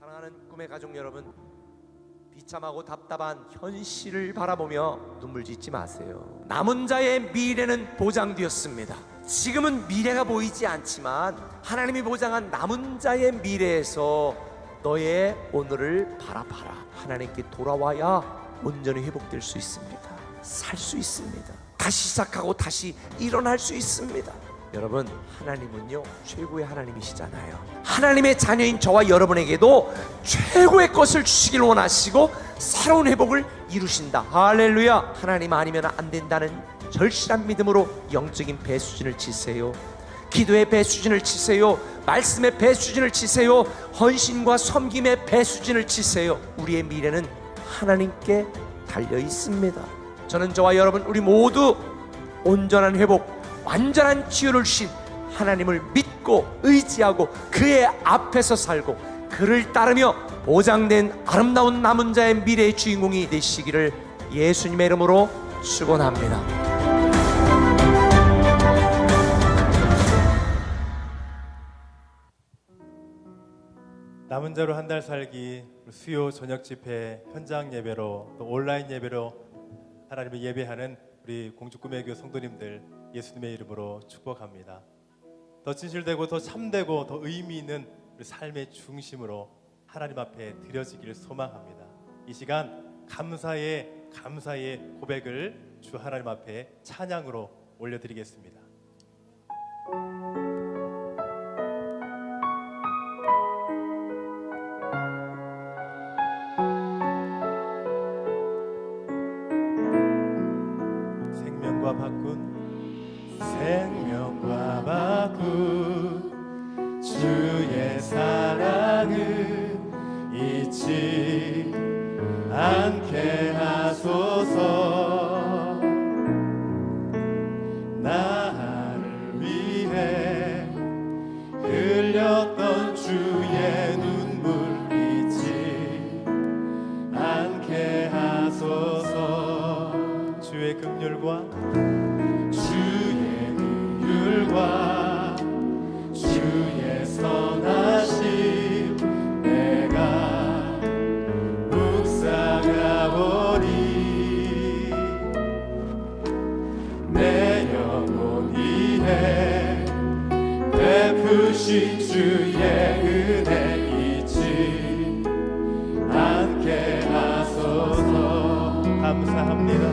사랑하는 꿈의 가족 여러분, 비참하고 답답한 현실을 바라보며 눈물 짓지 마세요. 남은 자의 미래는 보장되었습니다. 지금은 미래가 보이지 않지만 하나님이 보장한 남은 자의 미래에서 너의 오늘을 바라봐라. 하나님께 돌아와야 온전히 회복될 수 있습니다. 살 수 있습니다. 다시 시작하고 다시 일어날 수 있습니다. 여러분, 하나님은요 최고의 하나님이시잖아요. 하나님의 자녀인 저와 여러분에게도 최고의 것을 주시길 원하시고 새로운 회복을 이루신다. 할렐루야. 하나님 아니면 안 된다는 절실한 믿음으로 영적인 배수진을 치세요. 기도의 배수진을 치세요. 말씀의 배수진을 치세요. 헌신과 섬김의 배수진을 치세요. 우리의 미래는 하나님께 달려 있습니다. 저는 저와 여러분 우리 모두 온전한 회복, 완전한 치유를 주신 하나님을 믿고 의지하고 그의 앞에서 살고 그를 따르며 보장된 아름다운 남은 자의 미래의 주인공이 되시기를 예수님의 이름으로 축원합니다. 남은 자로 한 달 살기 수요 저녁 집회 현장 예배로 또 온라인 예배로 하나님을 예배하는 우리 공주 꿈의 교회 성도님들 예수님의 이름으로 축복합니다. 더 진실되고 더 참되고 더 의미 있는 우리 삶의 중심으로 하나님 앞에 드려지기를 소망합니다. 이 시간 감사의 고백을 주 하나님 앞에 찬양으로 올려드리겠습니다. 생명과 바꾼 주의 사랑을 잊지 않게 하소서. 나를 위해 흘렸던 주의 눈물 잊지 않게 하소서. 주의 긍휼과 주의 선하심 내가 묵상하오니 내 영혼 위에 베푸신 주의 은혜 잊지 않게 하소서. 감사합니다.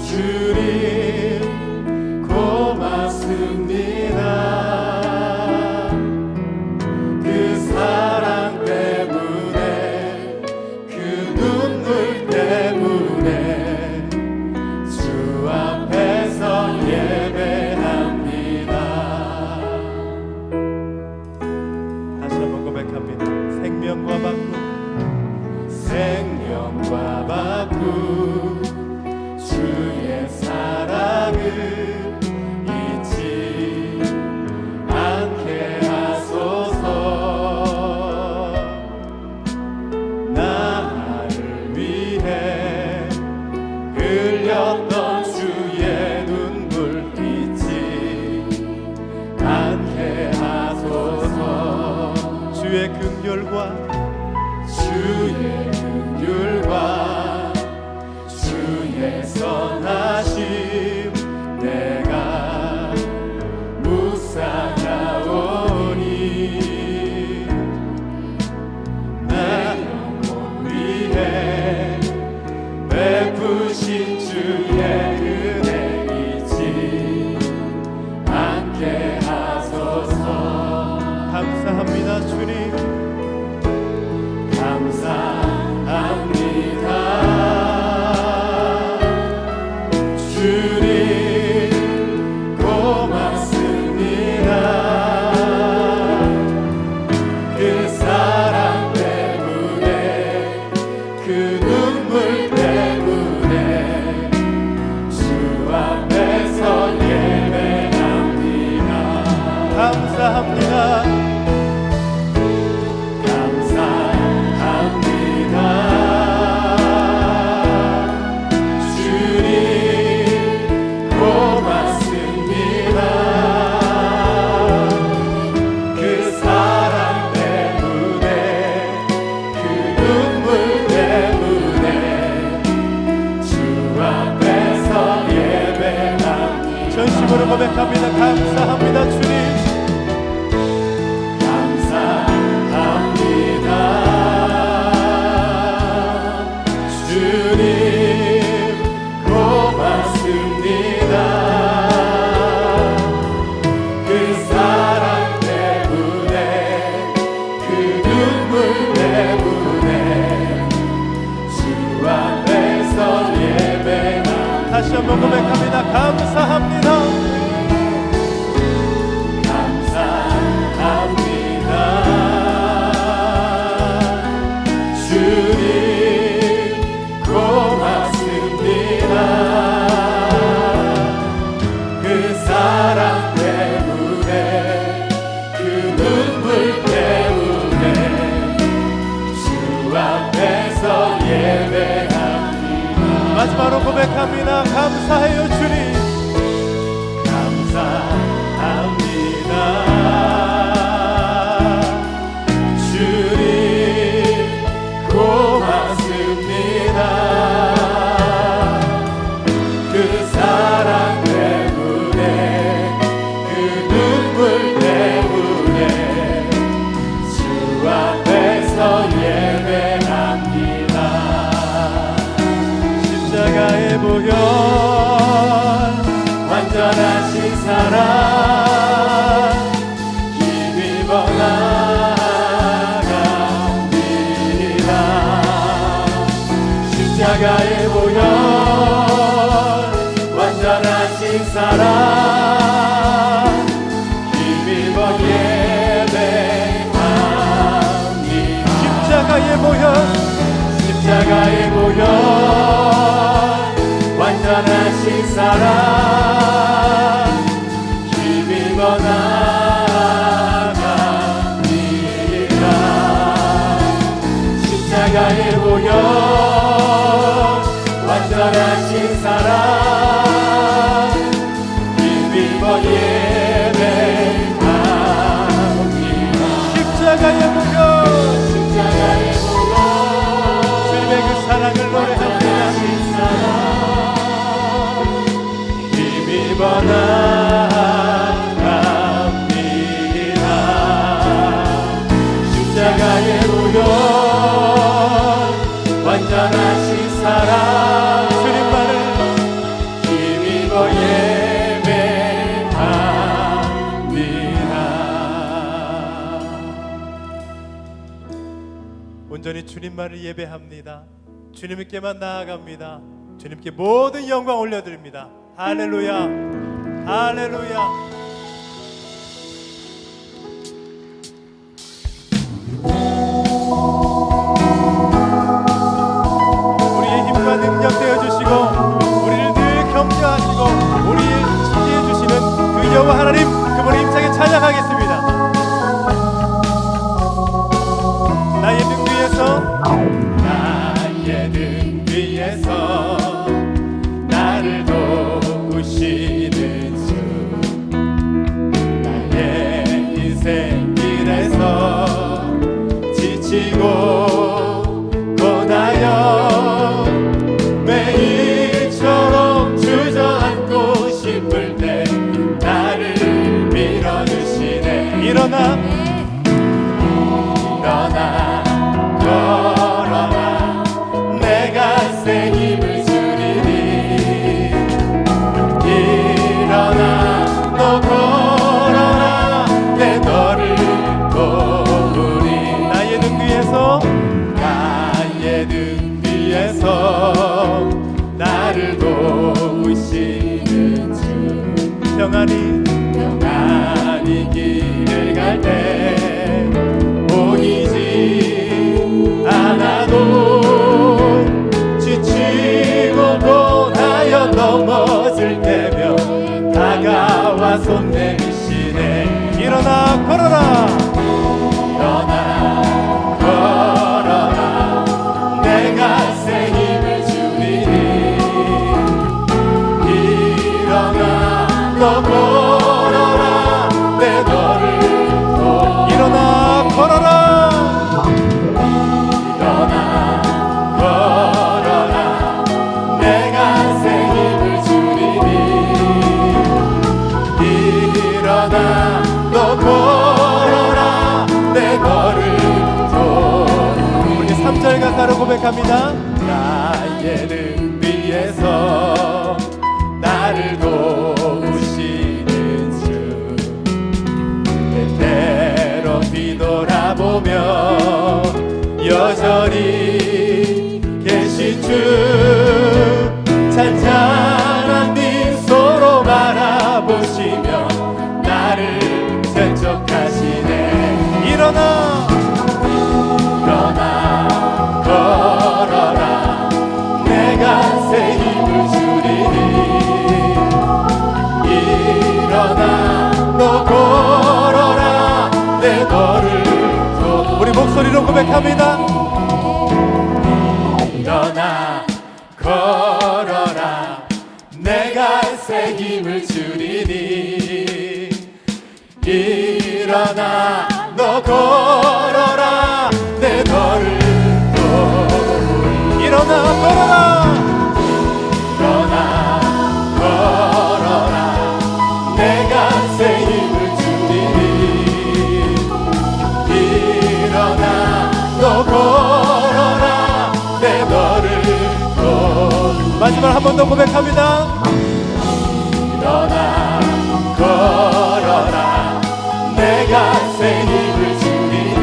주님 고맙습니다. 그 사랑 때문에 그 눈물 때문에 주 앞에서 예배합니다. 다시 한번 고백합니다. 생명과 바꾼 주의 사랑을 잊지 않게 하소서. 나를 위해 흘렸던 주의 눈물 잊지 않게 하소서. 주의 긍휼과 주의 선하심 내가 묵상하오니 내 영혼 위에 베푸신 주의 은혜 잊지 않게 하소서. 감사합니다. 주님 감사합니다. 주님 고맙습니다. 그 사랑 때문에 그 눈물 때문에 주 진심으로 고백합니다. 감사합니다 주님. 다시 한번 고백합니다. 감사합니다. 감사합니다. 주님 고맙습니다. 그 사랑 때문에 그 눈물 때문에 주 앞에서 예배합니다. 마지막으로 고백합니다. 감사해요 주님. 감사합니다. 주님 고맙습니다. 그 사랑 때문에 그 눈물 때문에 주 앞에서 예배합니다. 십자가의 보혈 완전하신 사랑 힘입어 나갑니다. 십자가의 보혈 완전하신 사랑 힘입어 예배합니다. 십자가의 보혈 십자가의 보혈 완전하신 사랑 힘입어 나갑니다. 십자가의 보혈 완전하신 사랑 힘입어 예배합니다. 십자가의 보혈 십자가의 보혈 주님의 그 사랑을 노래합니다. 힘입어 나갑니다. 십자가의 보혈 완전하신 사랑 주님만을 힘입어 예배합니다. 온전히 주님만을 예배합니다. 주님께만 나아갑니다. 주님께 모든 영광 올려드립니다. 할렐루야 할렐루야. 우리의 힘과 능력 되어주시고 우리를 늘 격려하시고 우리를 지지해주시는 그 여호와 하나님, 그분을 힘차게 찬양하겠습니다. 나의 등 위에서 나의 등 위에서 나를 도우시는 주, 나의 인생길에서 지치고 고다여 매일처럼 주저앉고 싶을 때 나를 밀어주시네. 일어나 걸어라 내가 새 힘을 주리니. 일어나 너 걸어라 내 너를 도우리. 나의 등 위에서 나를 도우시는 주, 평안히 길을 갈 때 보이지 않아도 지치고 고다여 넘어질 때면 다가와 손 내미시네. 일어나 걸어라 내가 새 힘을 주리니. 일어나 너 걸어라 내 너를 일어나 걸어라 내가 새 힘을 주리니. 고백합니다. 나에는 위에서 나를 도우시는 주, 때때로 뒤돌아보며 여전히 계신 주, 찬찬한 미소로 바라보시며 나를 재촉하시네. 일어나 걸어라, 내가 새 힘을 주리니. 일어나 너 걸어라, 내 너를 줘. 우리 목소리로 고백합니다. 일어나 걸어라, 내가 새 힘을 주리니. 일어나 너 걸어라, 내 너를 도우리. 일어나 걸어라, 일어나 걸어라, 내가 새 힘을 주리니. 일어나 너 걸어라, 내 너를 도우리. 마지막 한 번 더 고백합니다. 일어나 걸어라, 내가 새 힘을 주리니.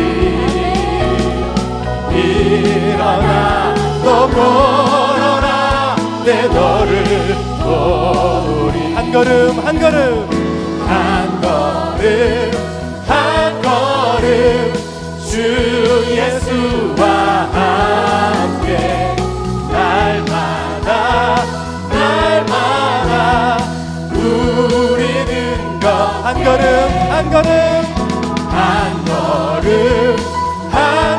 일어나 너 걸어라, 내 너를 도우리. 한 걸음 한 걸음 한 걸음 한 걸음 주 예수와 함께 날마다 날마다 우리는 한 걸음 한 걸음 한 걸음 한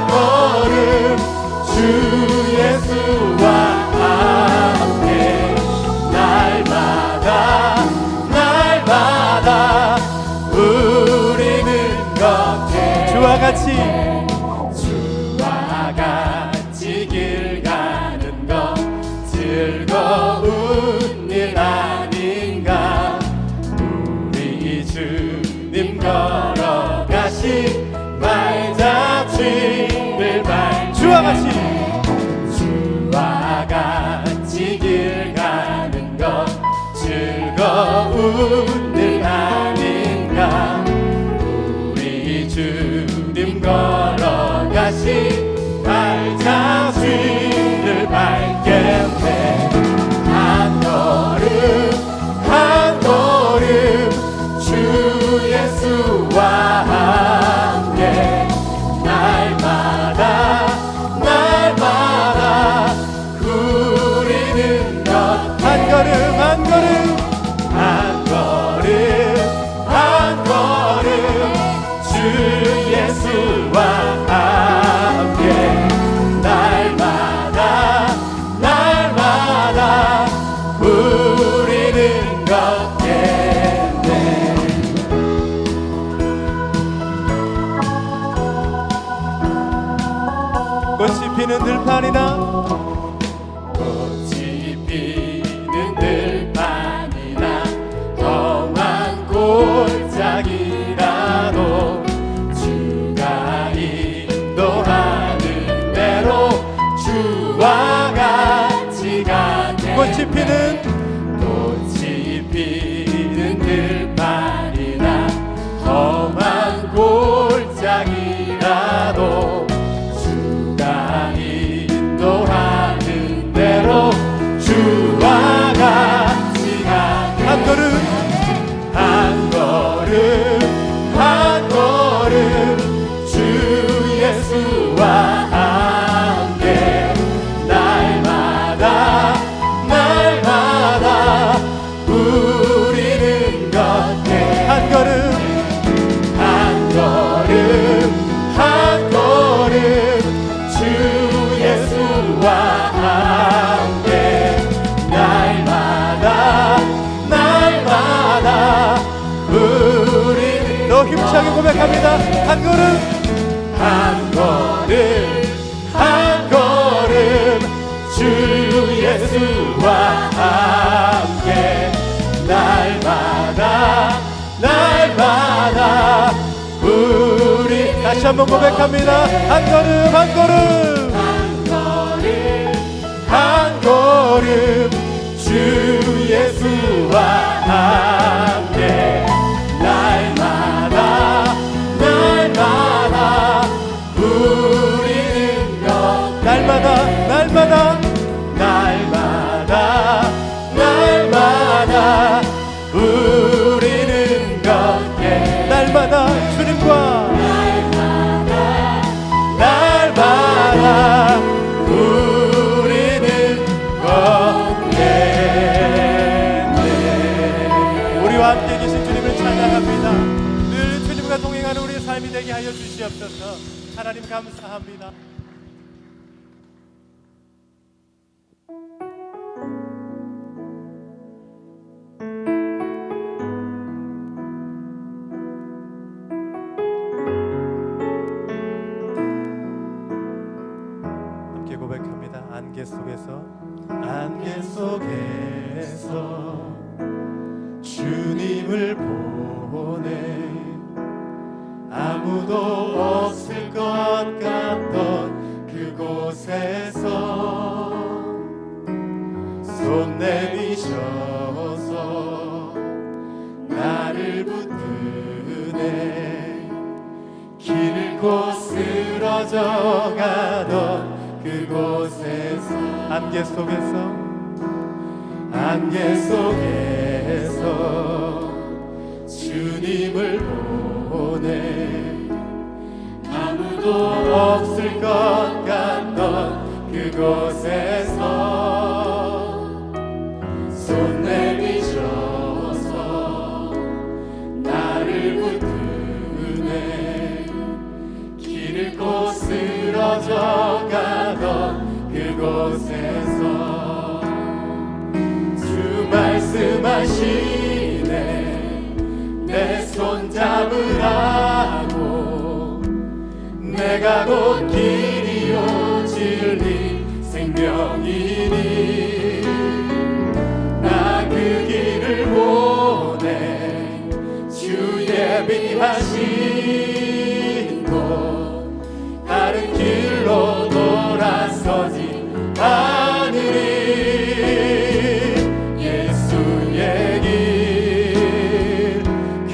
걸음 주 예수와 함께 날마다 날마다 우리는 걷게. 주와 같이 길 가는 것 즐거운 일 아닌가. 우리 주님 걸어가신 발자취를 밟게. 주와 같이 길 가는 것 즐거운 일 아닌가. 우리 주님 걸어가신 발자취를 밟겠네. 한 걸음 한 걸음 주 예수와 함께 날마다 날마다 우리는 한 걸음 한 걸음 한 걸음 한 걸음 주 예수와 함께 날마다 날마다 우리는 걷겠네. 꽃이 피는 들판이나 꽃이 피는 들판이나 험한 골짜기라도 주가 인도하는 대로 주와 같이 가게. 꽃이 피는 들판이나 험한 골짜기라도 주가 인도하는 대로 주와 같이 가게. 한 걸음 한 걸음 한 걸음 주 예수와 함께 날마다 날마다 우리는 걷게. 한 걸음 한 걸음 한 걸음 주 예수와 함께 날마다 날마다 우리는. 더 힘차게 고백합니다. 한 걸음 한 걸음 한 걸음 주 예수와 함께 날마다 날마다 우리. 다시 한번 고백합니다. 한 걸음 한 걸음 한 걸음 걸음 주 예수와 함께 날마다 날마다 우리는 날마다 날마다 날마다 날마다 우리는 걷게 날마다 주님과 날마다 우리는 걷게 우리와 함께 계신 주님을 찬양합니다. 늘 주님과 동행하는 우리의 삶이 되게 하여 주시옵소서. 하나님 감사합니다. 함께 고백합니다. 안개 속에서 주님을 보내 아무도 없을 것 같던 그곳에서 손 내미셔서 나를 붙드네 길 잃고 쓰러져 가던 그곳에서 안개 속에서 주님을 보내 아무도 없을 것 같던 그곳에서 손 내미셔서 나를 붙드네 길 잃고 쓰러져 가던 그곳에서 주 말씀하시네 내 손 잡으라고 내가 곧 길이요 진리 생명이니 나 그 길을 보내 주 예비하신 곳 다른 길로 돌아서지 않으리 예수의 길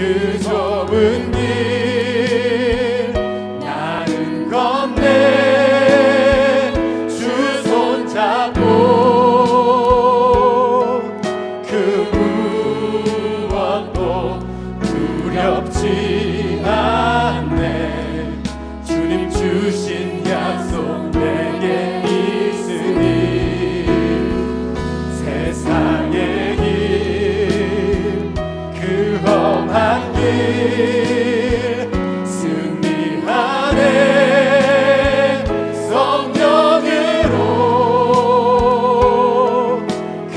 그 좁은 길 나는 건네 주 손잡고 그 무엇도 두렵지 않네 주님 주신 약속 내게 있으니 세상의 길 그 험한 길 승리하네 성령으로 그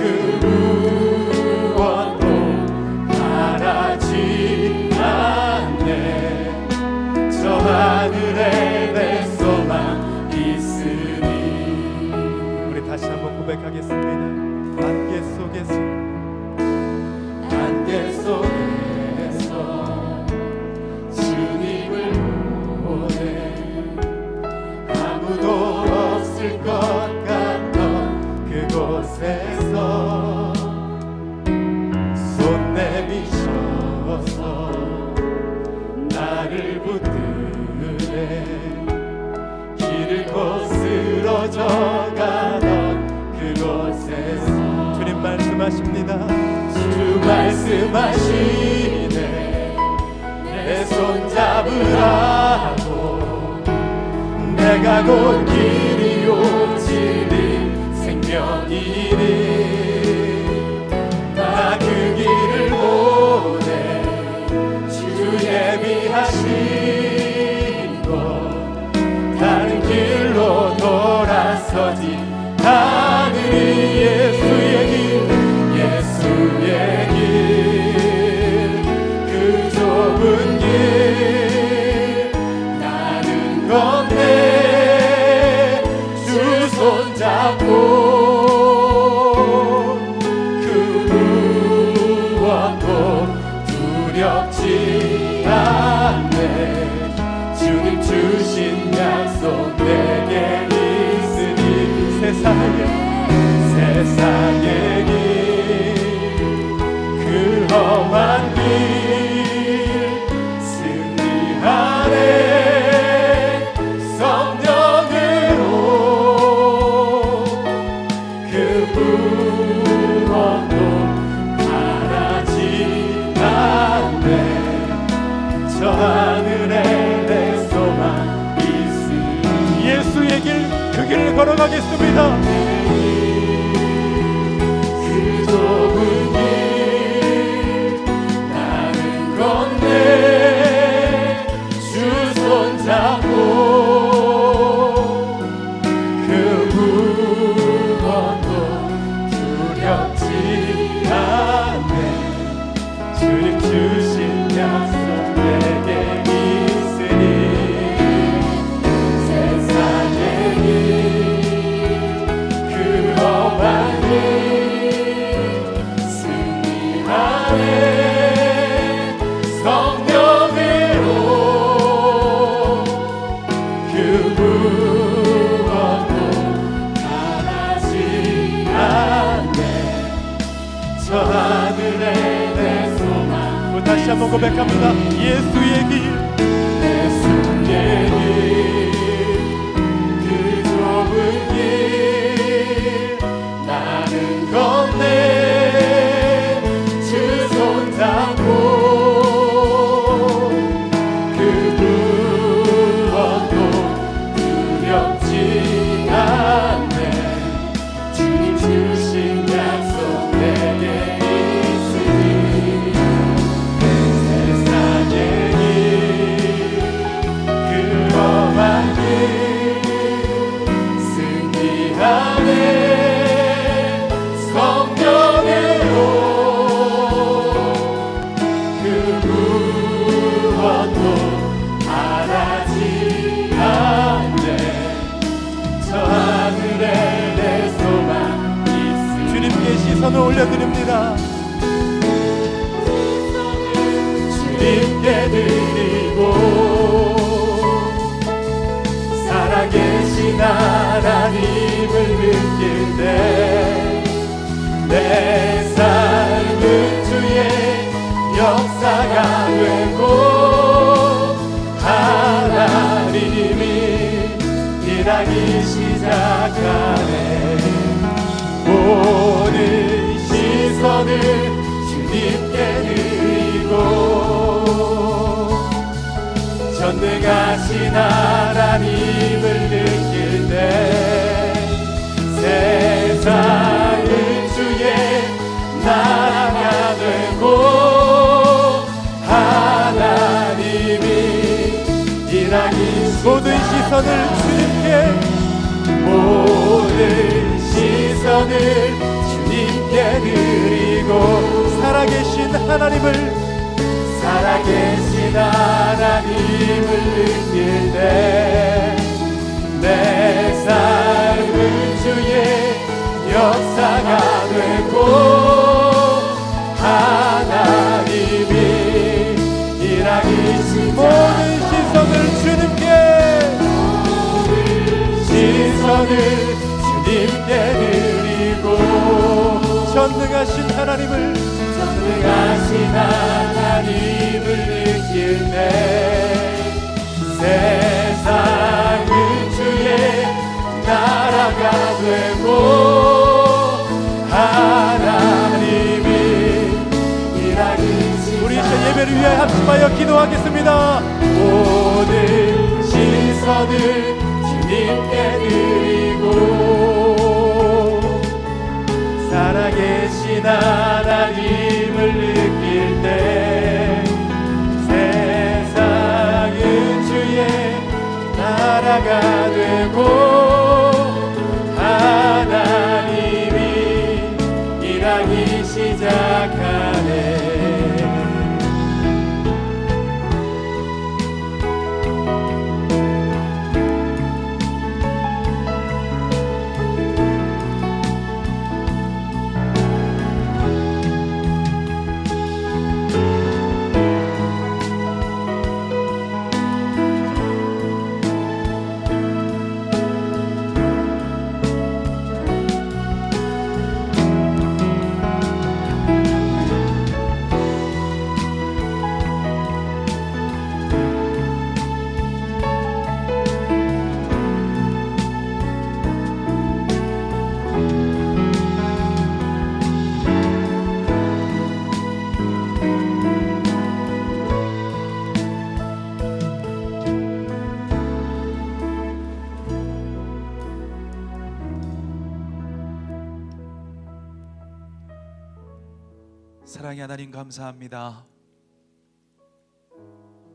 무엇도 바라지 않네 저 하늘에 내 소망 있으니 우리 다시 한번 고백하겠습니다. 안개 속에서 주님을 보내 아무도 없을 것 같던 그곳에서 손 내미셔서 나를 붙드네 길을 곧 쓰러져 가던 그곳에서 주님 말씀하십니다. 주 말씀하시네 내 손 잡으라고 내가 곧 길이요 진리 생명이니 나 그 길을 보내 주 예비하신 곳 다른 길로 돌아서지 않으리 예수의 길 그 좁은 길 나는 건네 주 손잡고 올려드립니다. 그 좁은 길 나는 건네 주 손잡고 그 무엇도 두렵지 않네. 주님 주신 약속 내게 있으니 세상의 길 그 험한 길 승리하네. 성령으로 그 무엇도 바라지 않네. 저 하늘에 내 소망 다시 한번 고백합니다. 예수의 길, 예수의 길 그 좁은 길 나는 건네 주 손잡고 그 무엇도 두렵지 않네. 주님 주신 약속 내게 있으니 세상의 길 험한 길 승리하네. 성령으로 그 무엇도 바라지 않네. 저 하늘에 내 소망 있으니 주님께 시선을 올려드립니다. 주님께 드리고 살아계신 하나님을 느낄 때 내 삶은 주의 역사가 되고 하나님이 일하기 시작하네. 모든 시선을 주님께 드리고 전능하신 하나님을 느낄 때 세상은 주의 나라가 되고 하나님이 일하기 모든 시선을 주님께, 모든 시선을 주님께 드리고 살아계신 하나님을, 살아계신 하나님을 느낄 때 내 삶은 주의 역사가 되고 하나님이 일하기 시작. 모든 시선을 주님께, 시선을 주님께 드리고 전능하신 하나님을, 전능하신 하나님을 느낄 때 세상은 주의 나라가 되고 하나님이 일하기 시작. 우리 이제 예배를 위하여 합심하여 기도하겠습니다. 모든 시선을 주님께 드리고 살아계신 하나님을 느낄 때 세상은 주의 나라가 되고 하나님이 일하기 시작하네. 사랑의 하나님 감사합니다.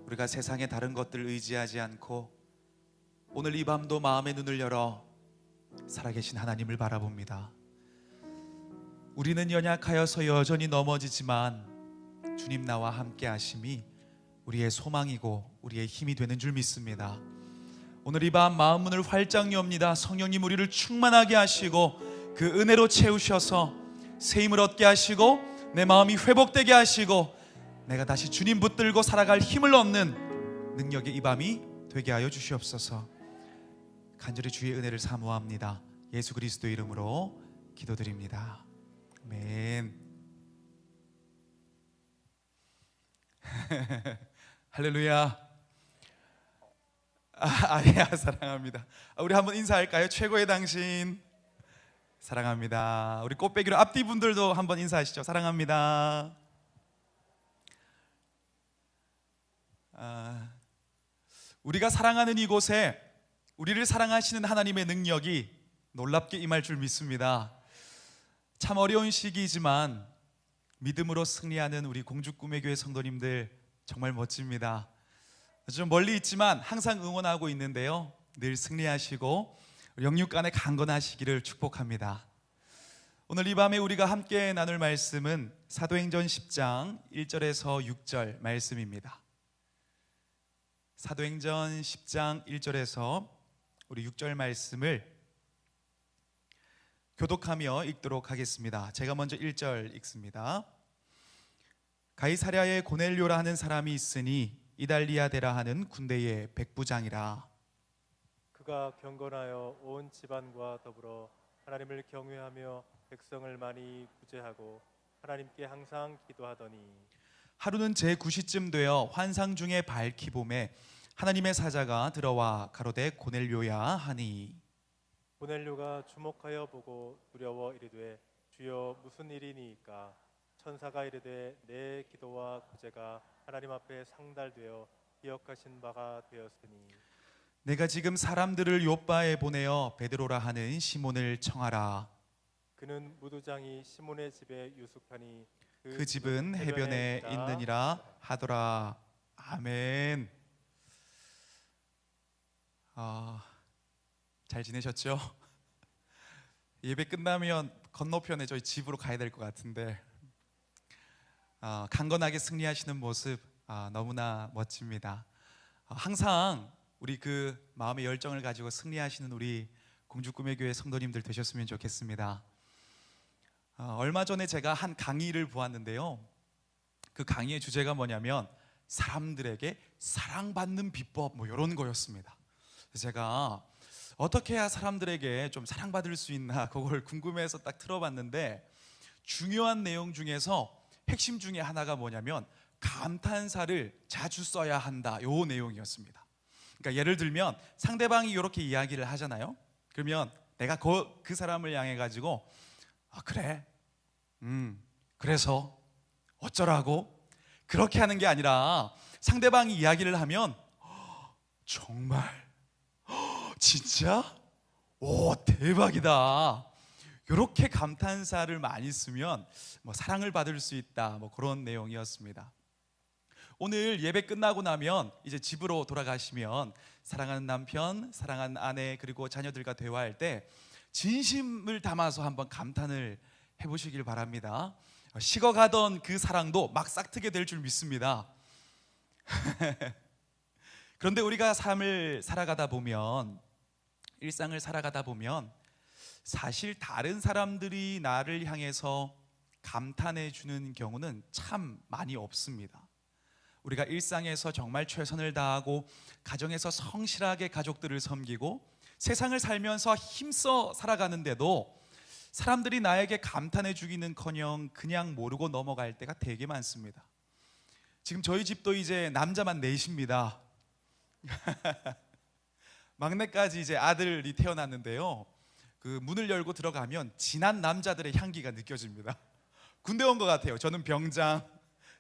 우리가 세상의 다른 것들을 의지하지 않고 오늘 이 밤도 마음의 눈을 열어 살아계신 하나님을 바라봅니다. 우리는 연약하여서 여전히 넘어지지만 주님 나와 함께 하심이 우리의 소망이고 우리의 힘이 되는 줄 믿습니다. 오늘 이 밤 마음 문을 활짝 엽니다. 성령님 우리를 충만하게 하시고 그 은혜로 채우셔서 새 힘을 얻게 하시고 내 마음이 회복되게 하시고 내가 다시 주님 붙들고 살아갈 힘을 얻는 능력의 이 밤이 되게 하여 주시옵소서. 간절히 주의 은혜를 사모합니다. 예수 그리스도 이름으로 기도드립니다. 아멘. 할렐루야. 아리아 사랑합니다. 우리 한번 인사할까요? 최고의 당신 사랑합니다. 우리 꽃배기로 앞뒤 분들도 한번 인사하시죠. 사랑합니다. 우리가 사랑하는 이곳에 우리를 사랑하시는 하나님의 능력이 놀랍게 임할 줄 믿습니다. 참 어려운 시기이지만 믿음으로 승리하는 우리 공주꿈의 교회 성도님들 정말 멋집니다. 좀 멀리 있지만 항상 응원하고 있는데요, 늘 승리하시고 영육간에 강건하시기를 축복합니다. 오늘 이 밤에 우리가 함께 나눌 말씀은 사도행전 10장 1절에서 6절 말씀입니다. 사도행전 10장 1절에서 우리 6절 말씀을 교독하며 읽도록 하겠습니다. 제가 먼저 1절 읽습니다. 가이사랴에 고넬료라 하는 사람이 있으니 이달리아데라 하는 군대의 백부장이라. 그가 경건하여 온 집안과 더불어 하나님을 경외하며 백성을 많이 구제하고 하나님께 항상 기도하더니 하루는 제9시쯤 되어 환상 중에 밝히 봄에 하나님의 사자가 들어와 가로되 고넬료야 하니. 고넬료가 주목하여 보고 두려워 이르되 주여 무슨 일이니이까. 천사가 이르되 내 기도와 구제가 하나님 앞에 상달되어 기억하신 바가 되었으니 내가 지금 사람들을 요바에 보내어 베드로라 하는 시몬을 청하라. 그는 무두장이 시몬의 집에 유숙하니 그 집은 해변에 있느니라 하더라. 아멘. 잘 지내셨죠? 예배 끝나면 건너편에 저희 집으로 가야 될 것 같은데 강건하게 승리하시는 모습 너무나 멋집니다. 항상 우리 그 마음의 열정을 가지고 승리하시는 우리 공주꿈의 교회 성도님들 되셨으면 좋겠습니다. 얼마 전에 제가 한 강의를 보았는데요, 그 강의의 주제가 뭐냐면 사람들에게 사랑받는 비법 이런 거였습니다. 제가 어떻게 해야 사람들에게 좀 사랑받을 수 있나 그걸 궁금해서 딱 틀어봤는데 중요한 내용 중에서 핵심 중에 하나가 뭐냐면 감탄사를 자주 써야 한다, 요 내용이었습니다. 그러니까 예를 들면 상대방이 이렇게 이야기를 하잖아요. 그러면 내가 그 사람을 향해 가지고 그래, 그래서 어쩌라고 그렇게 하는 게 아니라 상대방이 이야기를 하면 정말 진짜? 오 대박이다, 이렇게 감탄사를 많이 쓰면 사랑을 받을 수 있다, 그런 내용이었습니다. 오늘 예배 끝나고 나면 이제 집으로 돌아가시면 사랑하는 남편, 사랑하는 아내 그리고 자녀들과 대화할 때 진심을 담아서 한번 감탄을 해보시길 바랍니다. 식어가던 그 사랑도 막 싹트게 될 줄 믿습니다. 그런데 우리가 삶을 살아가다 보면, 일상을 살아가다 보면 사실 다른 사람들이 나를 향해서 감탄해 주는 경우는 참 많이 없습니다. 우리가 일상에서 정말 최선을 다하고 가정에서 성실하게 가족들을 섬기고 세상을 살면서 힘써 살아가는데도 사람들이 나에게 감탄해 주기는커녕 그냥 모르고 넘어갈 때가 되게 많습니다. 지금 저희 집도 이제 남자만 넷입니다. 막내까지 이제 아들이 태어났는데요, 그 문을 열고 들어가면 진한 남자들의 향기가 느껴집니다. 군대 온 것 같아요. 저는 병장,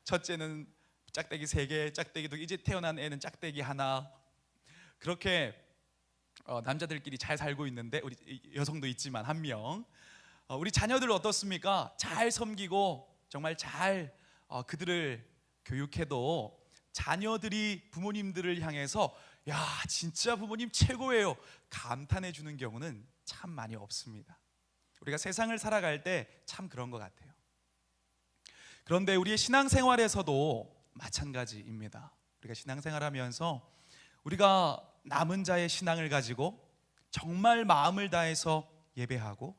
첫째는 짝대기 3개, 짝대기도 이제 태어난 애는 짝대기 하나. 그렇게 남자들끼리 잘 살고 있는데, 우리 여성도 있지만 한 명. 우리 자녀들 어떻습니까? 잘 섬기고 정말 잘 그들을 교육해도 자녀들이 부모님들을 향해서 야, 진짜 부모님 최고예요 감탄해 주는 경우는 참 많이 없습니다. 우리가 세상을 살아갈 때 참 그런 것 같아요. 그런데 우리의 신앙생활에서도 마찬가지입니다. 우리가 신앙생활하면서 우리가 남은 자의 신앙을 가지고 정말 마음을 다해서 예배하고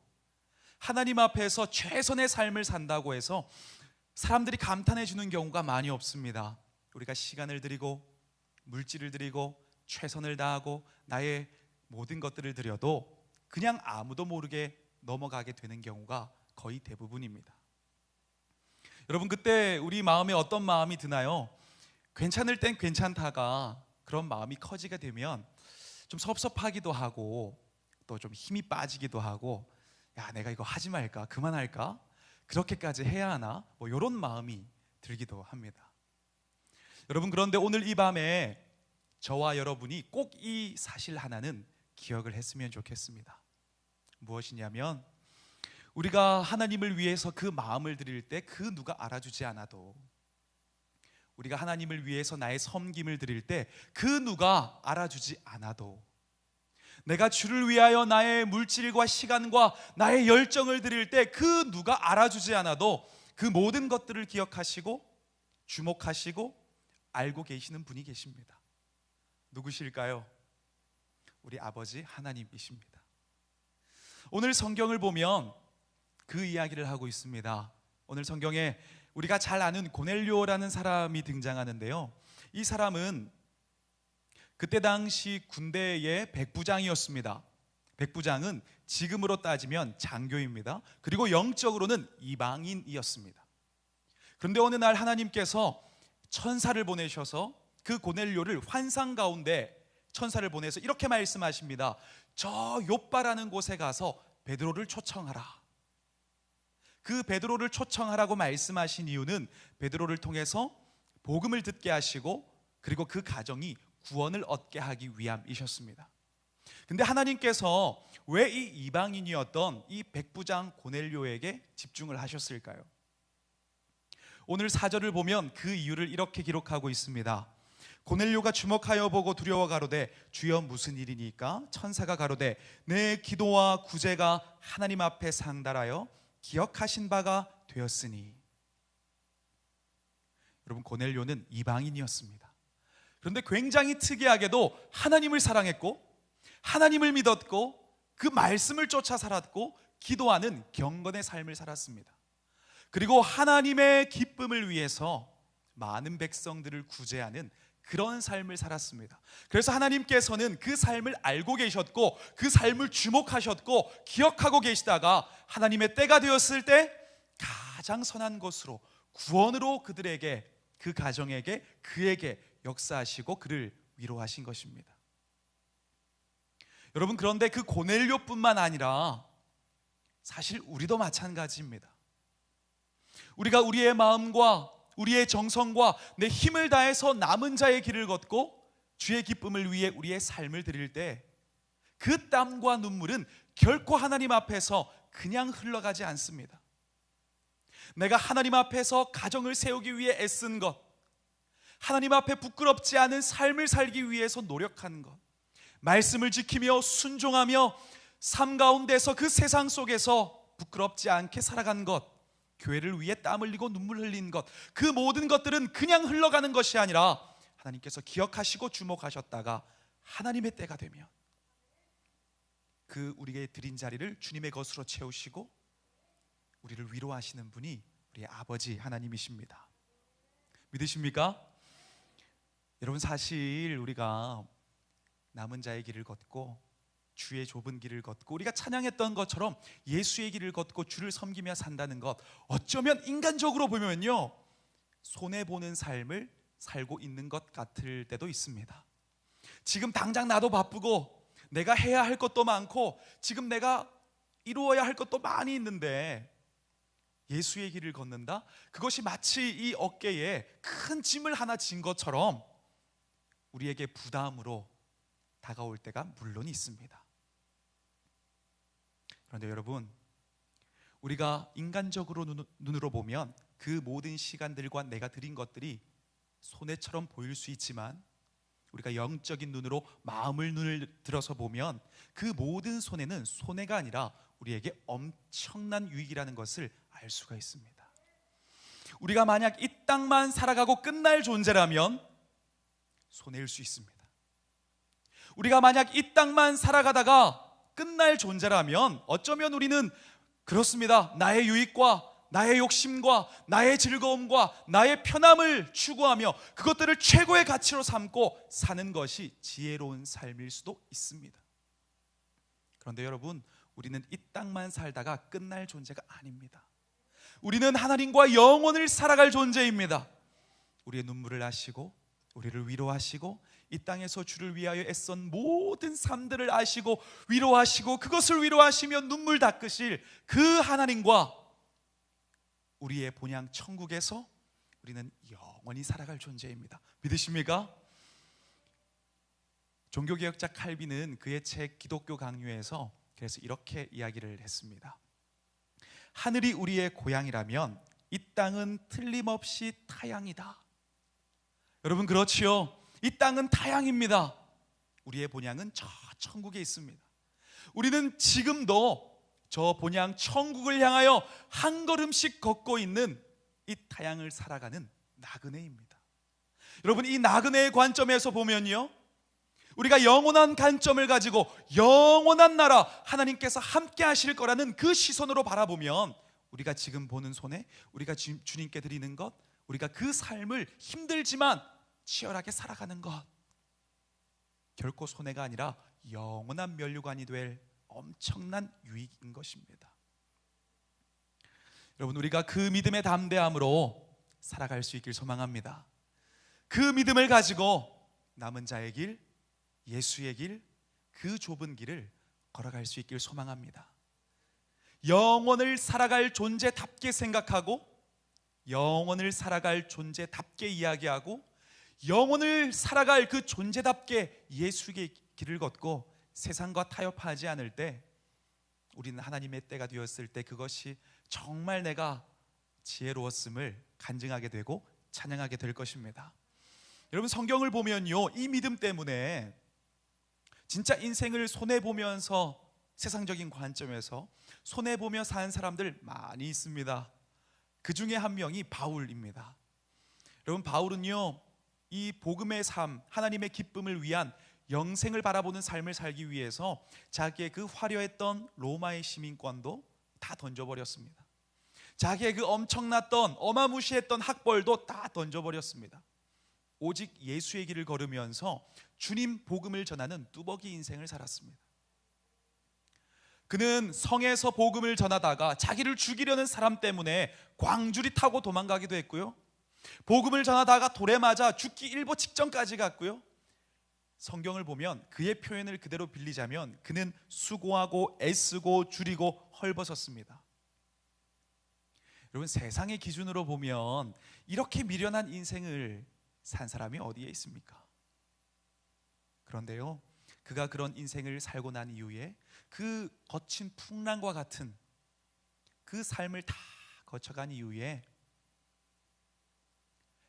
하나님 앞에서 최선의 삶을 산다고 해서 사람들이 감탄해 주는 경우가 많이 없습니다. 우리가 시간을 드리고 물질을 드리고 최선을 다하고 나의 모든 것들을 드려도 그냥 아무도 모르게 넘어가게 되는 경우가 거의 대부분입니다. 여러분, 그때 우리 마음에 어떤 마음이 드나요? 괜찮을 땐 괜찮다가 그런 마음이 커지게 되면 좀 섭섭하기도 하고 또 좀 힘이 빠지기도 하고, 야, 내가 이거 하지 말까? 그만할까? 그렇게까지 해야 하나? 뭐 이런 마음이 들기도 합니다. 여러분, 그런데 오늘 이 밤에 저와 여러분이 꼭 이 사실 하나는 기억을 했으면 좋겠습니다. 무엇이냐면, 우리가 하나님을 위해서 그 마음을 드릴 때 그 누가 알아주지 않아도, 우리가 하나님을 위해서 나의 섬김을 드릴 때 그 누가 알아주지 않아도, 내가 주를 위하여 나의 물질과 시간과 나의 열정을 드릴 때 그 누가 알아주지 않아도 그 모든 것들을 기억하시고 주목하시고 알고 계시는 분이 계십니다. 누구실까요? 우리 아버지 하나님이십니다. 오늘 성경을 보면 그 이야기를 하고 있습니다. 오늘 성경에 우리가 잘 아는 고넬료라는 사람이 등장하는데요, 이 사람은 그때 당시 군대의 백부장이었습니다. 백부장은 지금으로 따지면 장교입니다. 그리고 영적으로는 이방인이었습니다. 그런데 어느 날 하나님께서 천사를 보내셔서 그 고넬료를 환상 가운데 천사를 보내서 이렇게 말씀하십니다. 저 요빠라는 곳에 가서 베드로를 초청하라. 그 베드로를 초청하라고 말씀하신 이유는 베드로를 통해서 복음을 듣게 하시고 그리고 그 가정이 구원을 얻게 하기 위함이셨습니다. 근데 하나님께서 왜 이 이방인이었던 이 백부장 고넬료에게 집중을 하셨을까요? 오늘 4절을 보면 그 이유를 이렇게 기록하고 있습니다. 고넬료가 주목하여 보고 두려워 가로되 주여 무슨 일이니까? 천사가 가로되 내 기도와 구제가 하나님 앞에 상달하여 기억하신 바가 되었으니. 여러분, 고넬료는 이방인이었습니다. 그런데 굉장히 특이하게도 하나님을 사랑했고 하나님을 믿었고 그 말씀을 쫓아 살았고 기도하는 경건의 삶을 살았습니다. 그리고 하나님의 기쁨을 위해서 많은 백성들을 구제하는 그런 삶을 살았습니다. 그래서 하나님께서는 그 삶을 알고 계셨고 그 삶을 주목하셨고 기억하고 계시다가 하나님의 때가 되었을 때 가장 선한 것으로 구원으로 그들에게, 그 가정에게, 그에게 역사하시고 그를 위로하신 것입니다. 여러분, 그런데 그 고넬료뿐만 아니라 사실 우리도 마찬가지입니다. 우리가 우리의 마음과 우리의 정성과 내 힘을 다해서 남은 자의 길을 걷고 주의 기쁨을 위해 우리의 삶을 드릴 때 그 땀과 눈물은 결코 하나님 앞에서 그냥 흘러가지 않습니다. 내가 하나님 앞에서 가정을 세우기 위해 애쓴 것, 하나님 앞에 부끄럽지 않은 삶을 살기 위해서 노력하는 것, 말씀을 지키며 순종하며 삶 가운데서 그 세상 속에서 부끄럽지 않게 살아간 것, 교회를 위해 땀 흘리고 눈물 흘린 것, 그 모든 것들은 그냥 흘러가는 것이 아니라 하나님께서 기억하시고 주목하셨다가 하나님의 때가 되면 그 우리에게 드린 자리를 주님의 것으로 채우시고 우리를 위로하시는 분이 우리 아버지 하나님이십니다. 믿으십니까? 여러분, 사실 우리가 남은 자의 길을 걷고 주의 좁은 길을 걷고 우리가 찬양했던 것처럼 예수의 길을 걷고 주를 섬기며 산다는 것, 어쩌면 인간적으로 보면요 손해보는 삶을 살고 있는 것 같을 때도 있습니다. 지금 당장 나도 바쁘고 내가 해야 할 것도 많고 지금 내가 이루어야 할 것도 많이 있는데 예수의 길을 걷는다? 그것이 마치 이 어깨에 큰 짐을 하나 진 것처럼 우리에게 부담으로 다가올 때가 물론 있습니다. 그런데 여러분, 우리가 인간적으로 눈으로 보면 그 모든 시간들과 내가 드린 것들이 손해처럼 보일 수 있지만 우리가 영적인 눈으로 마음을 눈을 들어서 보면 그 모든 손해는 손해가 아니라 우리에게 엄청난 유익이라는 것을 알 수가 있습니다. 우리가 만약 이 땅만 살아가고 끝날 존재라면 손해일 수 있습니다. 우리가 만약 이 땅만 살아가다가 끝날 존재라면 어쩌면 우리는 그렇습니다. 나의 유익과 나의 욕심과 나의 즐거움과 나의 편함을 추구하며 그것들을 최고의 가치로 삼고 사는 것이 지혜로운 삶일 수도 있습니다. 그런데 여러분, 우리는 이 땅만 살다가 끝날 존재가 아닙니다. 우리는 하나님과 영원을 살아갈 존재입니다. 우리의 눈물을 아시고 우리를 위로하시고 이 땅에서 주를 위하여 애쓴 모든 삶들을 아시고 위로하시고 그것을 위로하시며 눈물 닦으실 그 하나님과 우리의 본향 천국에서 우리는 영원히 살아갈 존재입니다. 믿으십니까? 종교개혁자 칼빈은 그의 책 기독교 강요에서 그래서 이렇게 이야기를 했습니다. 하늘이 우리의 고향이라면 이 땅은 틀림없이 타향이다. 여러분, 그렇지요? 이 땅은 타향입니다. 우리의 본향은 저 천국에 있습니다. 우리는 지금도 저 본향 천국을 향하여 한 걸음씩 걷고 있는 이 타향을 살아가는 나그네입니다. 여러분, 이 나그네의 관점에서 보면요, 우리가 영원한 관점을 가지고 영원한 나라 하나님께서 함께 하실 거라는 그 시선으로 바라보면 우리가 지금 보는 손에 우리가 주님께 드리는 것, 우리가 그 삶을 힘들지만 치열하게 살아가는 것, 결코 손해가 아니라 영원한 면류관이 될 엄청난 유익인 것입니다. 여러분, 우리가 그 믿음의 담대함으로 살아갈 수 있길 소망합니다. 그 믿음을 가지고 남은 자의 길, 예수의 길, 그 좁은 길을 걸어갈 수 있길 소망합니다. 영원을 살아갈 존재답게 생각하고 영원을 살아갈 존재답게 이야기하고 영원을 살아갈 그 존재답게 예수의 길을 걷고 세상과 타협하지 않을 때 우리는 하나님의 때가 되었을 때 그것이 정말 내가 지혜로웠음을 간증하게 되고 찬양하게 될 것입니다. 여러분, 성경을 보면요, 이 믿음 때문에 진짜 인생을 손해보면서 세상적인 관점에서 손해보며 사는 사람들 많이 있습니다. 그 중에 한 명이 바울입니다. 여러분, 바울은요, 이 복음의 삶, 하나님의 기쁨을 위한 영생을 바라보는 삶을 살기 위해서 자기의 그 화려했던 로마의 시민권도 다 던져버렸습니다. 자기의 그 엄청났던 어마무시했던 학벌도 다 던져버렸습니다. 오직 예수의 길을 걸으면서 주님 복음을 전하는 뚜벅이 인생을 살았습니다. 그는 성에서 복음을 전하다가 자기를 죽이려는 사람 때문에 광주리 타고 도망가기도 했고요, 복음을 전하다가 돌에 맞아 죽기 일보 직전까지 갔고요, 성경을 보면 그의 표현을 그대로 빌리자면 그는 수고하고 애쓰고 줄이고 헐벗었습니다. 여러분, 세상의 기준으로 보면 이렇게 미련한 인생을 산 사람이 어디에 있습니까? 그런데요, 그가 그런 인생을 살고 난 이후에 그 거친 풍랑과 같은 그 삶을 다 거쳐간 이후에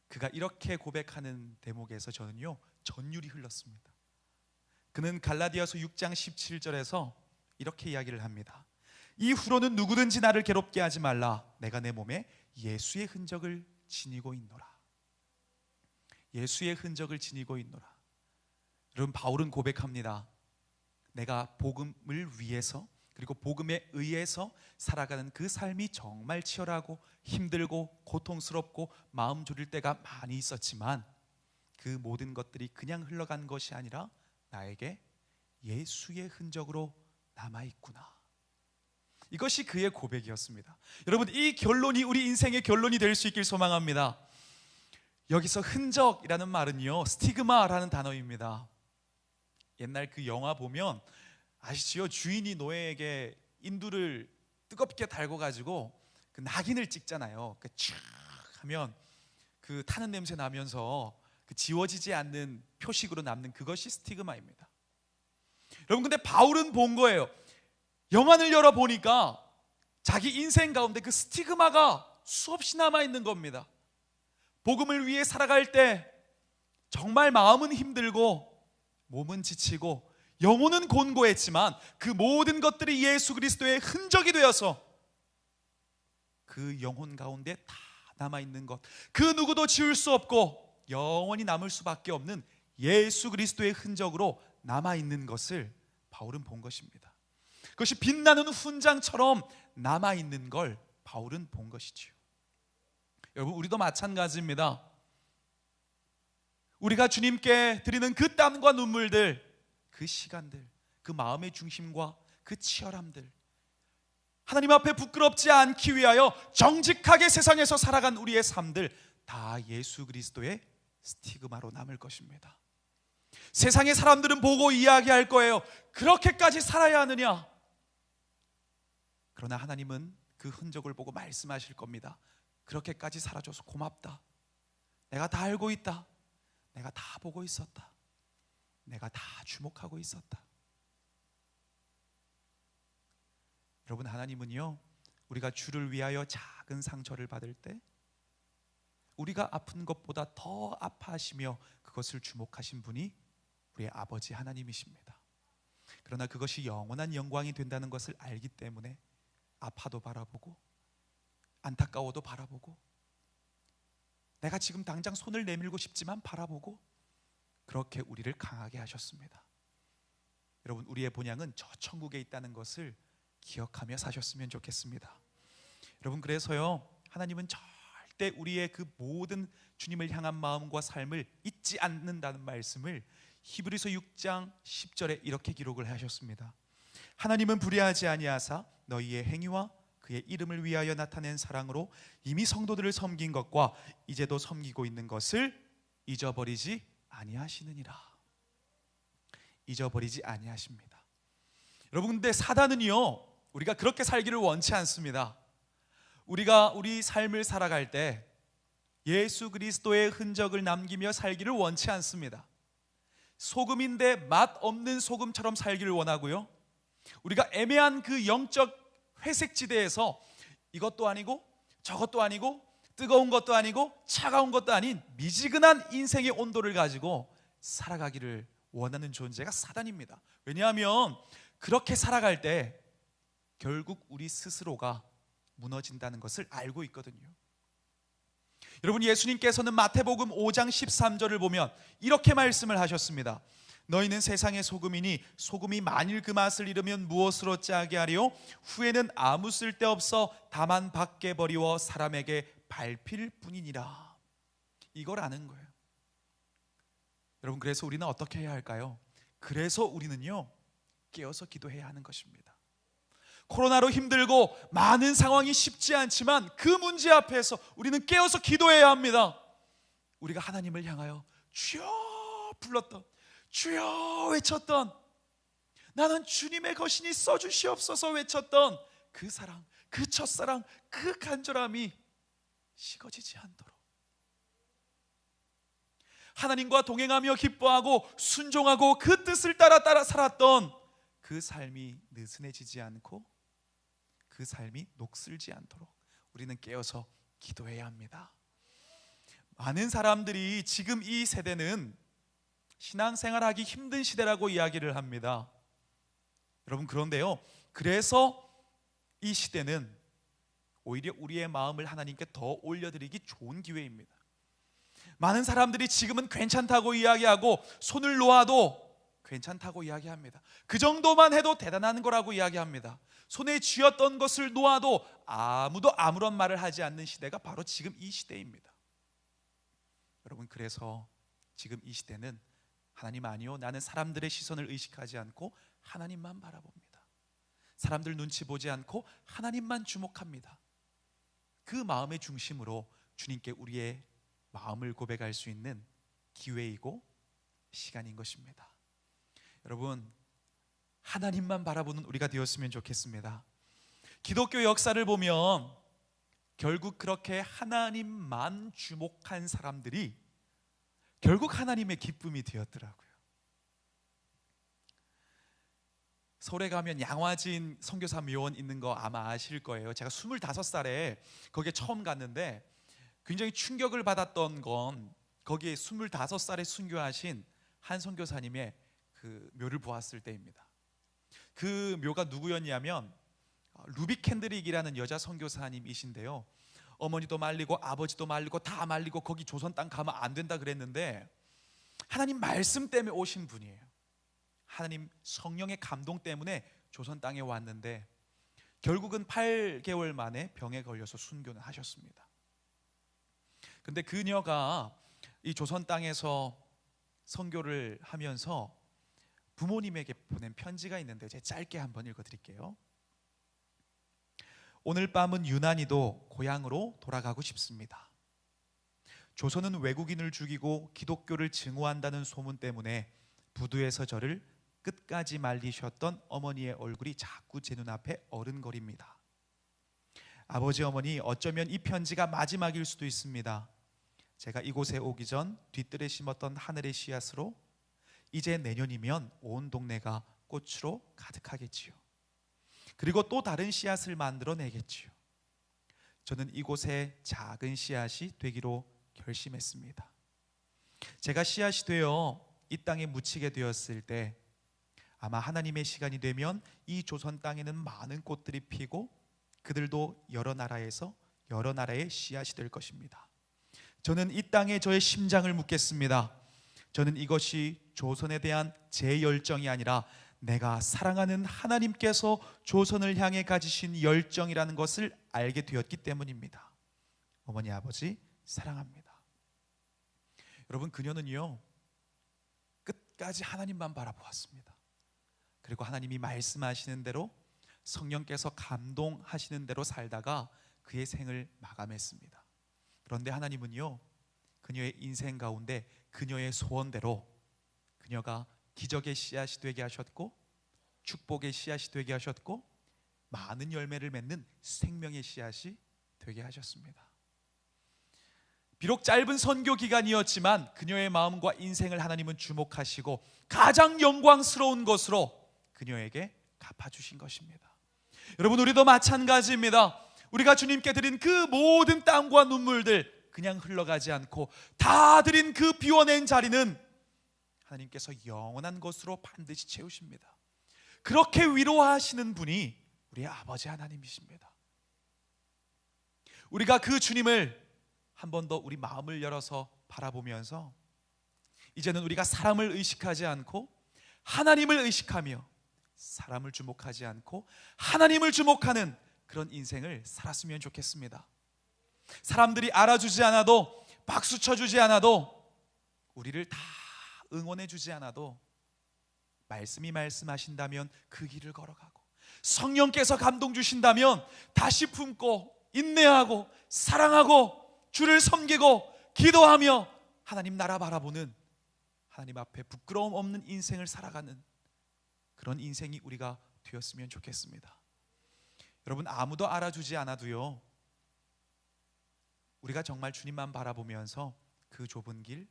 그가 이렇게 고백하는 대목에서 저는요, 전율이 흘렀습니다. 그는 갈라디아서 6장 17절에서 이렇게 이야기를 합니다. 이후로는 누구든지 나를 괴롭게 하지 말라. 내가 내 몸에 예수의 흔적을 지니고 있노라. 예수의 흔적을 지니고 있노라. 여러분, 바울은 고백합니다. 내가 복음을 위해서 그리고 복음에 의해서 살아가는 그 삶이 정말 치열하고 힘들고 고통스럽고 마음 졸일 때가 많이 있었지만 그 모든 것들이 그냥 흘러간 것이 아니라 나에게 예수의 흔적으로 남아있구나. 이것이 그의 고백이었습니다. 여러분, 이 결론이 우리 인생의 결론이 될 수 있길 소망합니다. 여기서 흔적이라는 말은요, 스티그마라는 단어입니다. 옛날 그 영화 보면 아시죠? 주인이 노예에게 인두를 뜨겁게 달고 가지고 그 낙인을 찍잖아요. 그 촥 하면 그 타는 냄새 나면서 그 지워지지 않는 표식으로 남는 그것이 스티그마입니다. 여러분, 근데 바울은 본 거예요. 영안을 열어보니까 자기 인생 가운데 그 스티그마가 수없이 남아 있는 겁니다. 복음을 위해 살아갈 때 정말 마음은 힘들고 몸은 지치고 영혼은 곤고했지만 그 모든 것들이 예수 그리스도의 흔적이 되어서 그 영혼 가운데 다 남아있는 것, 그 누구도 지울 수 없고 영원히 남을 수밖에 없는 예수 그리스도의 흔적으로 남아있는 것을 바울은 본 것입니다. 그것이 빛나는 훈장처럼 남아있는 걸 바울은 본 것이지요. 여러분, 우리도 마찬가지입니다. 우리가 주님께 드리는 그 땀과 눈물들, 그 시간들, 그 마음의 중심과 그 치열함들, 하나님 앞에 부끄럽지 않기 위하여 정직하게 세상에서 살아간 우리의 삶들, 다 예수 그리스도의 스티그마로 남을 것입니다. 세상의 사람들은 보고 이야기할 거예요. 그렇게까지 살아야 하느냐? 그러나 하나님은 그 흔적을 보고 말씀하실 겁니다. 그렇게까지 살아줘서 고맙다. 내가 다 알고 있다. 내가 다 보고 있었다. 내가 다 주목하고 있었다. 여러분, 하나님은요, 우리가 주를 위하여 작은 상처를 받을 때 우리가 아픈 것보다 더 아파하시며 그것을 주목하신 분이 우리의 아버지 하나님이십니다. 그러나 그것이 영원한 영광이 된다는 것을 알기 때문에 아파도 바라보고 안타까워도 바라보고 내가 지금 당장 손을 내밀고 싶지만 바라보고 그렇게 우리를 강하게 하셨습니다. 여러분, 우리의 본향은 저 천국에 있다는 것을 기억하며 사셨으면 좋겠습니다. 여러분, 그래서요, 하나님은 절대 우리의 그 모든 주님을 향한 마음과 삶을 잊지 않는다는 말씀을 히브리서 6장 10절에 이렇게 기록을 하셨습니다. 하나님은 불의하지 아니하사 너희의 행위와 그의 이름을 위하여 나타낸 사랑으로 이미 성도들을 섬긴 것과 이제도 섬기고 있는 것을 잊어버리지 아니하시느니라. 잊어버리지 아니하십니다. 여러분, 근데 사단은요, 우리가 그렇게 살기를 원치 않습니다. 우리가 우리 삶을 살아갈 때 예수 그리스도의 흔적을 남기며 살기를 원치 않습니다. 소금인데 맛 없는 소금처럼 살기를 원하고요, 우리가 애매한 그 영적 회색지대에서 이것도 아니고 저것도 아니고 뜨거운 것도 아니고 차가운 것도 아닌 미지근한 인생의 온도를 가지고 살아가기를 원하는 존재가 사단입니다. 왜냐하면 그렇게 살아갈 때 결국 우리 스스로가 무너진다는 것을 알고 있거든요. 여러분, 예수님께서는 마태복음 5장 13절을 보면 이렇게 말씀을 하셨습니다. 너희는 세상의 소금이니 소금이 만일 그 맛을 잃으면 무엇으로 짜게 하리요? 후에는 아무 쓸데없어 다만 밖에 버리워 사람에게 밟힐 뿐이니라. 이걸 아는 거예요. 여러분, 그래서 우리는 어떻게 해야 할까요? 그래서 우리는요, 깨어서 기도해야 하는 것입니다. 코로나로 힘들고 많은 상황이 쉽지 않지만 그 문제 앞에서 우리는 깨어서 기도해야 합니다. 우리가 하나님을 향하여 주여 불렀던, 주여 외쳤던, 나는 주님의 것이니 써주시옵소서 외쳤던 그 사랑, 그 첫사랑, 그 간절함이 식어지지 않도록 하나님과 동행하며 기뻐하고 순종하고 그 뜻을 따라 살았던 그 삶이 느슨해지지 않고 그 삶이 녹슬지 않도록 우리는 깨어서 기도해야 합니다. 많은 사람들이 지금 이 세대는 신앙생활하기 힘든 시대라고 이야기를 합니다. 여러분, 그런데요, 그래서 이 시대는 오히려 우리의 마음을 하나님께 더 올려드리기 좋은 기회입니다. 많은 사람들이 지금은 괜찮다고 이야기하고 손을 놓아도 괜찮다고 이야기합니다. 그 정도만 해도 대단한 거라고 이야기합니다. 손에 쥐었던 것을 놓아도 아무도 아무런 말을 하지 않는 시대가 바로 지금 이 시대입니다. 여러분, 그래서 지금 이 시대는 하나님 아니요, 나는 사람들의 시선을 의식하지 않고 하나님만 바라봅니다. 사람들 눈치 보지 않고 하나님만 주목합니다. 그 마음의 중심으로 주님께 우리의 마음을 고백할 수 있는 기회이고 시간인 것입니다. 여러분, 하나님만 바라보는 우리가 되었으면 좋겠습니다. 기독교 역사를 보면 결국 그렇게 하나님만 주목한 사람들이 결국 하나님의 기쁨이 되었더라고요. 서울에 가면 양화진 선교사 묘원 있는 거 아마 아실 거예요. 제가 25살에 거기에 처음 갔는데 굉장히 충격을 받았던 건 거기에 25살에 순교하신 한 선교사님의 그 묘를 보았을 때입니다. 그 묘가 누구였냐면 루비 캔드릭이라는 여자 선교사님이신데요. 어머니도 말리고 아버지도 말리고 다 말리고 거기 조선 땅 가면 안 된다 그랬는데 하나님 말씀 때문에 오신 분이에요. 하나님 성령의 감동 때문에 조선 땅에 왔는데 결국은 8개월 만에 병에 걸려서 순교는 하셨습니다. 근데 그녀가 이 조선 땅에서 선교를 하면서 부모님에게 보낸 편지가 있는데 제가 짧게 한번 읽어드릴게요. 오늘 밤은 유난히도 고향으로 돌아가고 싶습니다. 조선은 외국인을 죽이고 기독교를 증오한다는 소문 때문에 부두에서 저를 끝까지 말리셨던 어머니의 얼굴이 자꾸 제 눈앞에 어른거립니다. 아버지 어머니, 어쩌면 이 편지가 마지막일 수도 있습니다. 제가 이곳에 오기 전 뒤뜰에 심었던 하늘의 씨앗으로 이제 내년이면 온 동네가 꽃으로 가득하겠지요. 그리고 또 다른 씨앗을 만들어내겠지요. 저는 이곳에 작은 씨앗이 되기로 결심했습니다. 제가 씨앗이 되어 이 땅에 묻히게 되었을 때 아마 하나님의 시간이 되면 이 조선 땅에는 많은 꽃들이 피고 그들도 여러 나라에서 여러 나라의 씨앗이 될 것입니다. 저는 이 땅에 저의 심장을 묻겠습니다. 저는 이것이 조선에 대한 제 열정이 아니라 내가 사랑하는 하나님께서 조선을 향해 가지신 열정이라는 것을 알게 되었기 때문입니다. 어머니 아버지 사랑합니다. 여러분, 그녀는요 끝까지 하나님만 바라보았습니다. 그리고 하나님이 말씀하시는 대로 성령께서 감동하시는 대로 살다가 그의 생을 마감했습니다. 그런데 하나님은요 그녀의 인생 가운데 그녀의 소원대로 그녀가 기적의 씨앗이 되게 하셨고 축복의 씨앗이 되게 하셨고 많은 열매를 맺는 생명의 씨앗이 되게 하셨습니다. 비록 짧은 선교 기간이었지만 그녀의 마음과 인생을 하나님은 주목하시고 가장 영광스러운 것으로 그녀에게 갚아주신 것입니다. 여러분, 우리도 마찬가지입니다. 우리가 주님께 드린 그 모든 땀과 눈물들 그냥 흘러가지 않고 다 드린 그 비워낸 자리는 하나님께서 영원한 것으로 반드시 채우십니다. 그렇게 위로하시는 분이 우리의 아버지 하나님이십니다. 우리가 그 주님을 한 번 더 우리 마음을 열어서 바라보면서 이제는 우리가 사람을 의식하지 않고 하나님을 의식하며 사람을 주목하지 않고 하나님을 주목하는 그런 인생을 살았으면 좋겠습니다. 사람들이 알아주지 않아도 박수 쳐주지 않아도 우리를 다 응원해주지 않아도 말씀이 말씀하신다면 그 길을 걸어가고 성령께서 감동 주신다면 다시 품고 인내하고 사랑하고 주를 섬기고 기도하며 하나님 나라 바라보는 하나님 앞에 부끄러움 없는 인생을 살아가는 그런 인생이 우리가 되었으면 좋겠습니다. 여러분, 아무도 알아주지 않아도요 우리가 정말 주님만 바라보면서 그 좁은 길,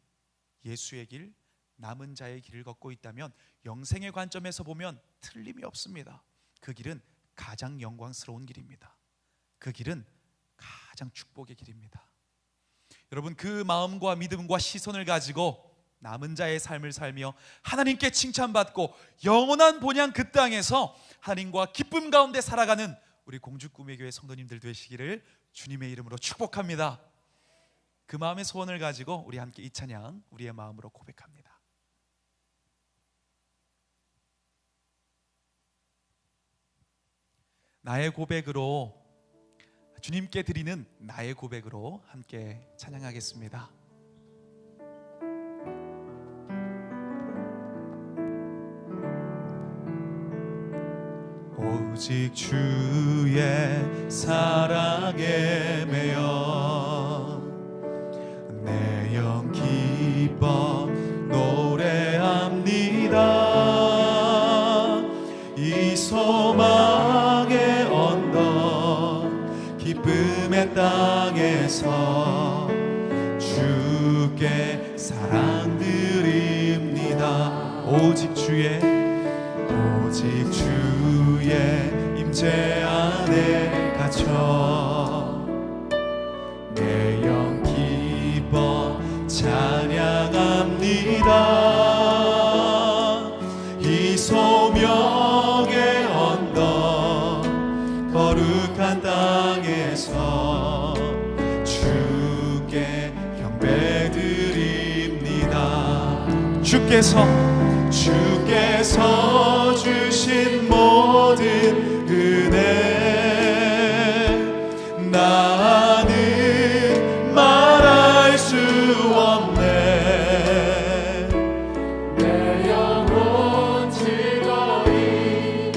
예수의 길, 남은 자의 길을 걷고 있다면 영생의 관점에서 보면 틀림이 없습니다. 그 길은 가장 영광스러운 길입니다. 그 길은 가장 축복의 길입니다. 여러분, 그 마음과 믿음과 시선을 가지고 남은 자의 삶을 살며 하나님께 칭찬받고 영원한 본향 그 땅에서 하나님과 기쁨 가운데 살아가는 우리 공주꿈의교회 성도님들 되시기를 주님의 이름으로 축복합니다. 그 마음의 소원을 가지고 우리 함께 이 찬양 우리의 마음으로 고백합니다. 나의 고백으로, 주님께 드리는 나의 고백으로 함께 찬양하겠습니다. 오직 주의 사랑에 매여 내 영 기뻐 노래합니다. 이 소망의 언덕 기쁨의 땅에서 주께 사랑드립니다. 오직 주의 주께서 주신 모든 은혜 나는 말할 수 없네. 내 영혼 즐거이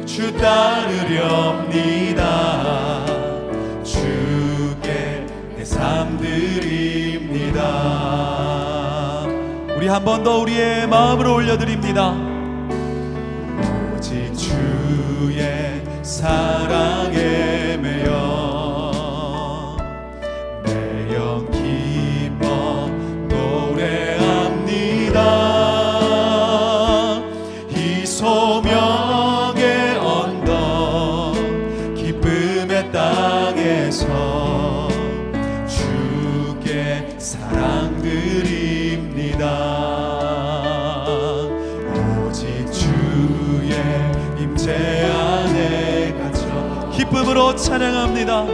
주 따르렵니다. 주께 내 삶 드립니다. 우리 한 번 더 우리의 마음을 올려드립니다. 오직 주의 사랑에 매여 내 영 기뻐 노래합니다. 이 소명의 언덕 기쁨의 땅에서 주께 사랑 드립니다. 오직 주의 임재 안에 갇혀 기쁨으로 찬양합니다.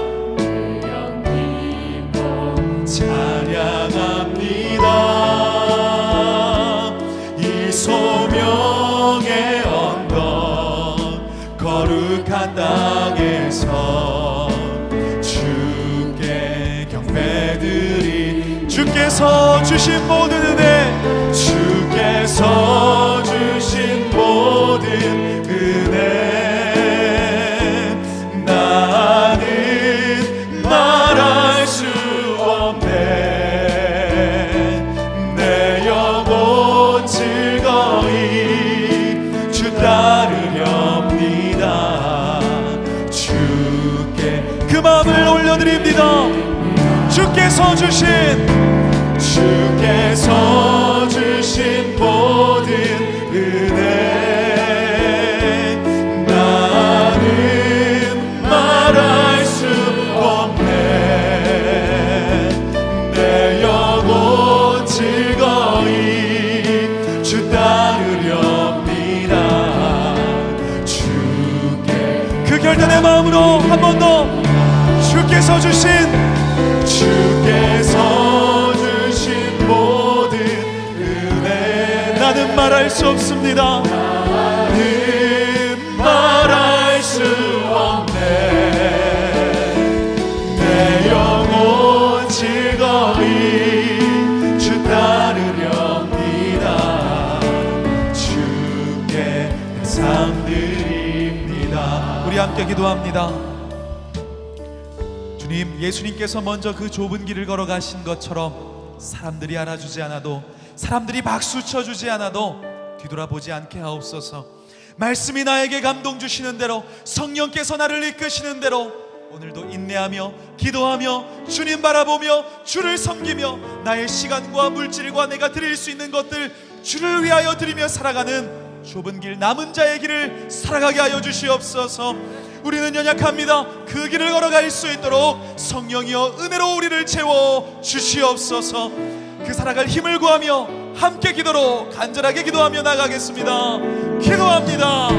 찬양합니다. 이 소명의 언덕 거룩한 땅에서 주께 경배드리. 주께서 주신 모든 은혜, 주께서 주신 모든 은혜 나는 말할 수 없네. 내 영혼 즐거이 주 따르렵니다. 주께 그 마음을 올려드립니다. 주께서 주신 모든 은혜 나는 말할 수 없네. 내 영혼 즐거이 주 따르렵니다. 주께 그 결단의 마음으로 한 번 더 주께서 주신 모든 은혜 나는 말할 수 없습니다. 나는 말할 수 없네. 내 영혼 즐거이 주 따르렵니다. 주께 내 삶 드립니다. 우리 함께 기도합니다. 주님, 예수님께서 먼저 그 좁은 길을 걸어가신 것처럼 사람들이 알아주지 않아도, 사람들이 박수 쳐주지 않아도 뒤돌아보지 않게 하옵소서. 말씀이 나에게 감동 주시는 대로, 성령께서 나를 이끄시는 대로 오늘도 인내하며 기도하며 주님 바라보며 주를 섬기며 나의 시간과 물질과 내가 드릴 수 있는 것들 주를 위하여 드리며 살아가는 좁은 길, 남은 자의 길을 살아가게 하여 주시옵소서. 우리는 연약합니다. 그 길을 걸어갈 수 있도록 성령이여 은혜로 우리를 채워 주시옵소서. 그 살아갈 힘을 구하며 함께 기도로 간절하게 기도하며 나가겠습니다. 기도합니다.